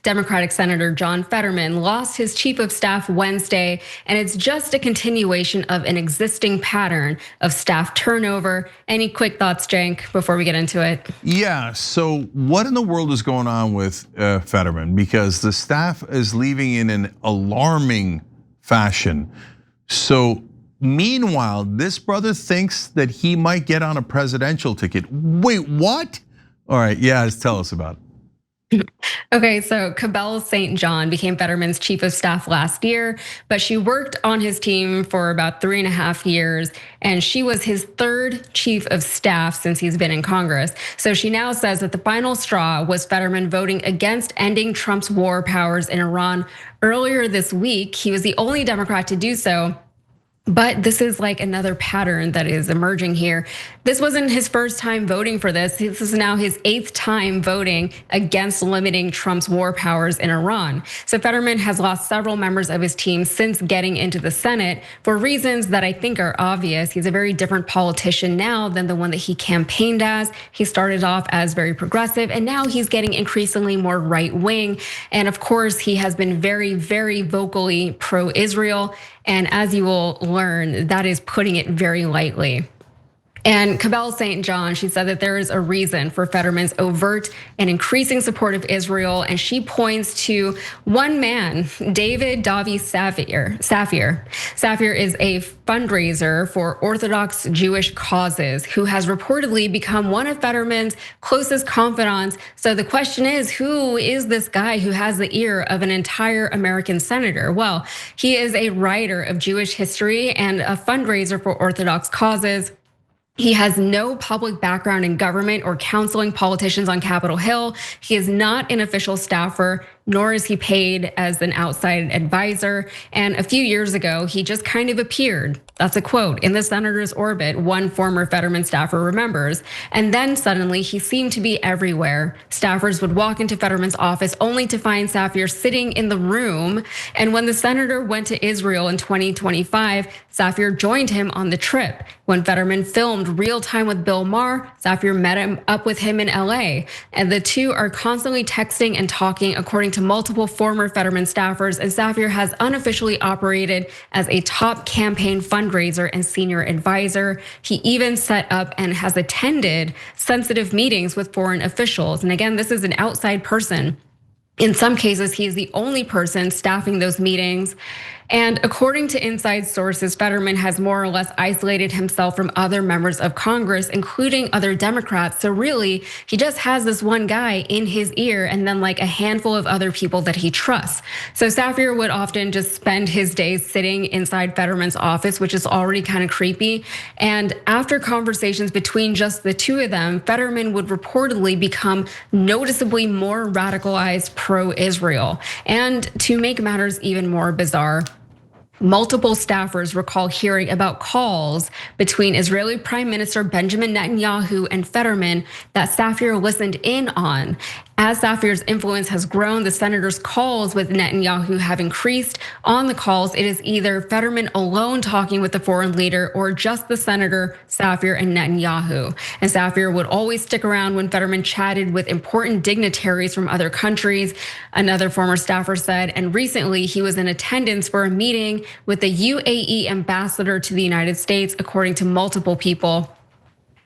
Democratic Senator John Fetterman lost his chief of staff Wednesday, and it's just a continuation of an existing pattern of staff turnover. Any quick thoughts, Cenk, before we get into it? Yeah, so what in the world is going on with Fetterman? Because the staff is leaving in an alarming fashion. So meanwhile, this brother thinks that he might get on a presidential ticket. Wait, what? All right, yeah, tell us about it. Okay, so Cabell St. John became Fetterman's chief of staff last year, but she worked on his team for about 3.5 years, and she was his third chief of staff since he's been in Congress. So she now says that the final straw was Fetterman voting against ending Trump's war powers in Iran earlier this week. He was the only Democrat to do so. But this is like another pattern that is emerging here. This wasn't his first time voting for this. This is now his 8th time voting against limiting Trump's war powers in Iran. So Fetterman has lost several members of his team since getting into the Senate for reasons that I think are obvious. He's a very different politician now than the one that he campaigned as. He started off as very progressive, and now he's getting increasingly more right wing. And of course, he has been very, very vocally pro-Israel. And as you will learn, that is putting it very lightly. And Cabell St. John, she said that there is a reason for Fetterman's overt and increasing support of Israel. And she points to one man, David Safier. Safier is a fundraiser for Orthodox Jewish causes who has reportedly become one of Fetterman's closest confidants. So the question is, who is this guy who has the ear of an entire American senator? Well, he is a writer of Jewish history and a fundraiser for Orthodox causes. He has no public background in government or counseling politicians on Capitol Hill. He is not an official staffer, nor is he paid as an outside advisor. And a few years ago, he just kind of appeared, that's a quote, in the senator's orbit, one former Fetterman staffer remembers. And then suddenly he seemed to be everywhere. Staffers would walk into Fetterman's office only to find Safier sitting in the room. And when the senator went to Israel in 2025, Safier joined him on the trip. When Fetterman filmed Real Time with Bill Maher, Safier met up with him in LA. And the two are constantly texting and talking, according to multiple former Fetterman staffers. And Safier has unofficially operated as a top campaign fundraiser and senior advisor. He even set up and has attended sensitive meetings with foreign officials. And again, this is an outside person. In some cases, he is the only person staffing those meetings. And according to inside sources, Fetterman has more or less isolated himself from other members of Congress, including other Democrats. So really, he just has this one guy in his ear and then like a handful of other people that he trusts. So Safier would often just spend his days sitting inside Fetterman's office, which is already kind of creepy. And after conversations between just the two of them, Fetterman would reportedly become noticeably more radicalized pro-Israel. And to make matters even more bizarre, multiple staffers recall hearing about calls between Israeli Prime Minister Benjamin Netanyahu and Fetterman that Safier listened in on. As Safier's influence has grown, the senator's calls with Netanyahu have increased. On the calls, it is either Fetterman alone talking with the foreign leader or just the senator, Safier, and Netanyahu. And Safier would always stick around when Fetterman chatted with important dignitaries from other countries, another former staffer said. And recently, he was in attendance for a meeting with the UAE ambassador to the United States, according to multiple people.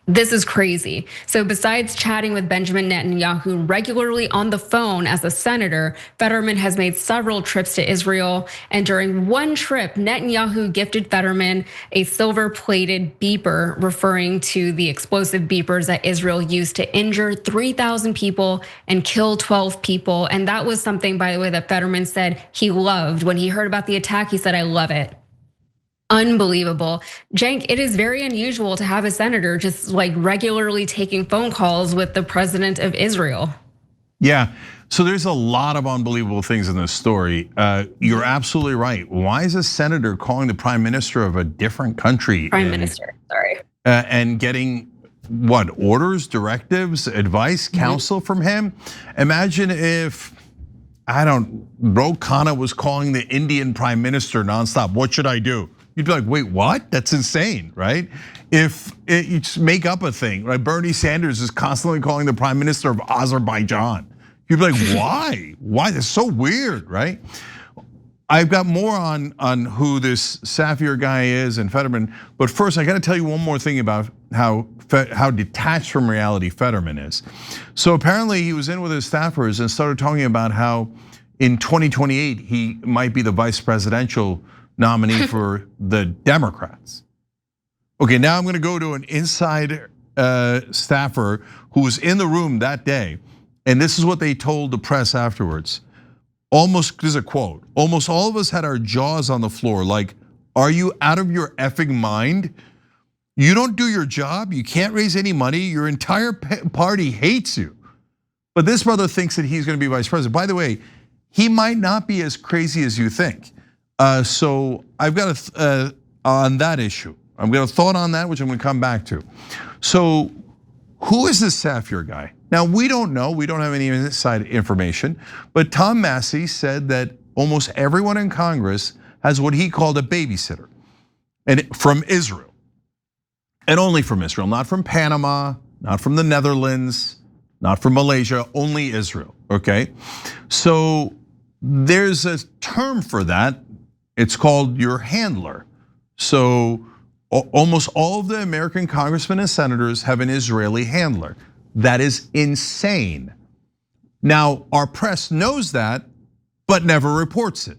This is crazy. So besides chatting with Benjamin Netanyahu regularly on the phone as a senator, Fetterman has made several trips to Israel. And during one trip, Netanyahu gifted Fetterman a silver-plated beeper, referring to the explosive beepers that Israel used to injure 3,000 people and kill 12 people. And that was something, by the way, that Fetterman said he loved. When he heard about the attack, he said, "I love it." Unbelievable. Cenk, it is very unusual to have a senator just like regularly taking phone calls with the president of Israel. Yeah, so there's a lot of unbelievable things in this story. You're absolutely right. Why is a senator calling the prime minister of a different country? Prime minister, sorry. And getting what, orders, directives, advice, counsel from him? Imagine if, Ro Khanna was calling the Indian prime minister nonstop. What should I do? You'd be like, wait, what? That's insane, right? If you just make up a thing, right? Bernie Sanders is constantly calling the prime minister of Azerbaijan. You'd be like, why? Why? That's so weird, right? I've got more on who this Safier guy is and Fetterman, but first I got to tell you one more thing about how detached from reality Fetterman is. So apparently he was in with his staffers and started talking about how in 2028 he might be the vice presidential nominee for the Democrats. Okay, now I'm going to go to an inside staffer who was in the room that day, and this is what they told the press afterwards. There's a quote, almost all of us had our jaws on the floor, like, are you out of your effing mind? You don't do your job, you can't raise any money, your entire party hates you. But this brother thinks that he's gonna be vice president. By the way, he might not be as crazy as you think. So I've got on that issue. I've got a thought on that, which I'm gonna come back to. So who is this Safier guy? Now, we don't know, we don't have any inside information, but Tom Massey said that almost everyone in Congress has what he called a babysitter, and from Israel. And only from Israel, not from Panama, not from the Netherlands, not from Malaysia, only Israel, okay? So there's a term for that, it's called your handler. So almost all of the American congressmen and senators have an Israeli handler. That is insane. Now, our press knows that, but never reports it.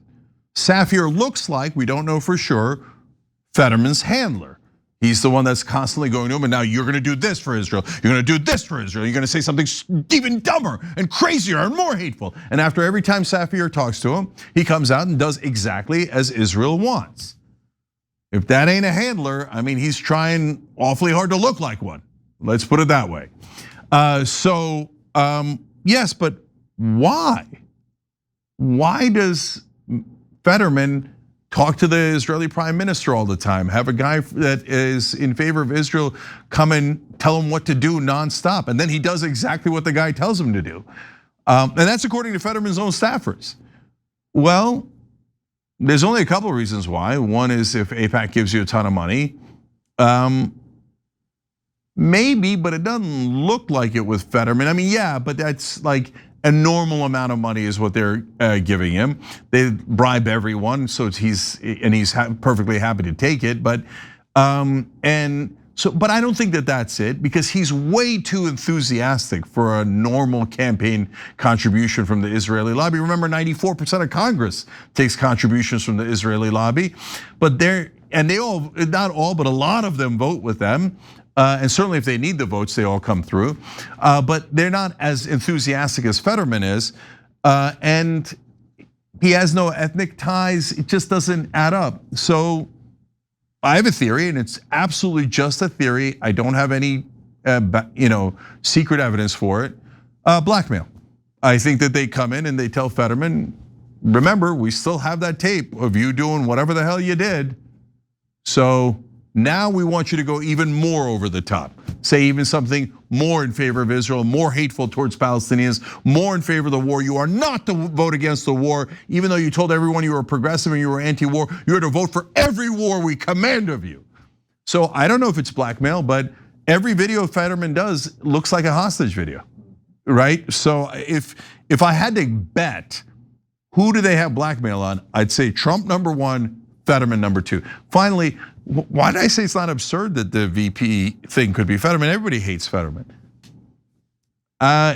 Safier looks like, we don't know for sure, Fetterman's handler. He's the one that's constantly going to him, and now you're gonna do this for Israel, you're gonna do this for Israel, you're gonna say something even dumber and crazier and more hateful. And after every time Safier talks to him, he comes out and does exactly as Israel wants. If that ain't a handler, I mean, he's trying awfully hard to look like one. Let's put it that way. Yes, but why? Why does Fetterman talk to the Israeli prime minister all the time? Have a guy that is in favor of Israel come and tell him what to do nonstop, and then he does exactly what the guy tells him to do. And that's according to Fetterman's own staffers. Well, there's only a couple of reasons why. One is if AIPAC gives you a ton of money. Maybe, but it doesn't look like it with Fetterman. I mean, yeah, but that's like a normal amount of money is what they're giving him. They bribe everyone, so he's perfectly happy to take it. But but I don't think that that's it, because he's way too enthusiastic for a normal campaign contribution from the Israeli lobby. Remember, 94% of Congress takes contributions from the Israeli lobby, but they all, not all, but a lot of them vote with them. And certainly if they need the votes, they all come through. But they're not as enthusiastic as Fetterman is. And he has no ethnic ties, it just doesn't add up. So I have a theory, and it's absolutely just a theory. I don't have any secret evidence for it. Blackmail. I think that they come in and they tell Fetterman, remember, we still have that tape of you doing whatever the hell you did. So now we want you to go even more over the top. Say even something more in favor of Israel, more hateful towards Palestinians, more in favor of the war. You are not to vote against the war, even though you told everyone you were progressive and you were anti-war. You're to vote for every war we command of you. So I don't know if it's blackmail, but every video Fetterman does looks like a hostage video, right? So if I had to bet, who do they have blackmail on? I'd say Trump #1, Fetterman #2. Finally, why did I say it's not absurd that the VP thing could be Fetterman? Everybody hates Fetterman.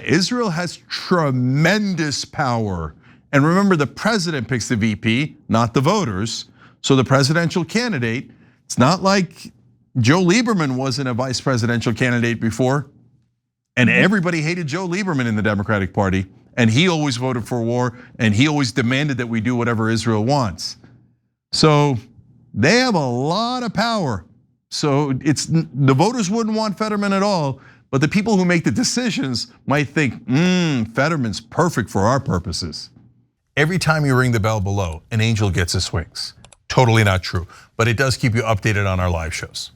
Israel has tremendous power. And remember, the president picks the VP, not the voters. So the presidential candidate, it's not like Joe Lieberman wasn't a vice presidential candidate before. And everybody hated Joe Lieberman in the Democratic Party. And he always voted for war, and he always demanded that we do whatever Israel wants. So they have a lot of power. So the voters wouldn't want Fetterman at all, but the people who make the decisions might think, Fetterman's perfect for our purposes. Every time you ring the bell below, an angel gets his wings. Totally not true, but it does keep you updated on our live shows.